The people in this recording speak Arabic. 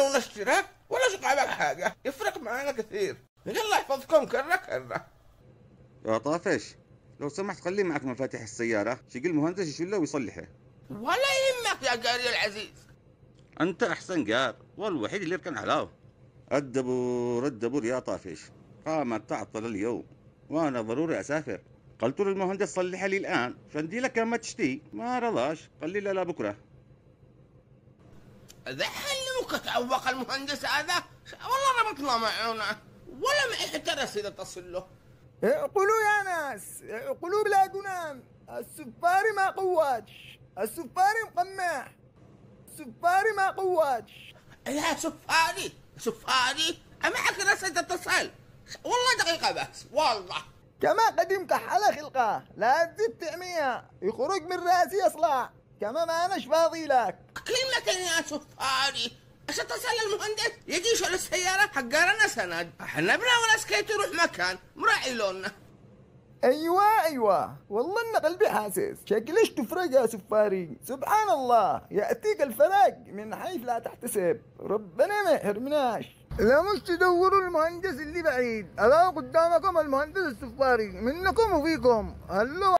ونشترك ولا شقع بك حاجة، يفرق معانا كثير. الله يحفظكم كرة كرة. يا طافش، لو سمحت خلي معك مفاتيح السيارة، شيل المهندس يشيله ويصلحه. ولا يهمك يا جاري العزيز. أنت أحسن جار والوحيد اللي يركن علاه. الدبور الدبور يا طافش، قامت تعطل اليوم وأنا ضروري أسافر. قلت للمهندس صلحها لي الآن عشان دي لك ما تشتي، ما رضاش، قال لي لا بكرة. ذحين مكتعوق المهندس هذا، والله ربطنا معونه ولا معي حتى رصيد اتصل له. اعقلوا يا ناس، اعقلوا بلا جنان. السفاري ما قواتش، السفاري مقمح، السفاري ما قواتش. يا سفاري معك رصيد اتصل؟ والله دقيقة بس والله. كما قديم كحلة خلقه، لا تزيد تعمية يخرج من راسي اصلع. كما ما اناش فاضي لك. كلمتين يا سفاري، ايش اتصل المهندس يجي يشعل السيارة حقارنا سند، احنا بلا ولا سكيت يروح مكان مراعي لوننا. ايوه والله ان قلبي حاسس. شكلش تفرق يا سفاري، سبحان الله ياتيك الفرق من حيث لا تحتسب. ربنا ما يحرمناش. لا مش تدوروا المهندس اللي بعيد، الا قدامكم المهندس السفاري منكم وفيكم. هلو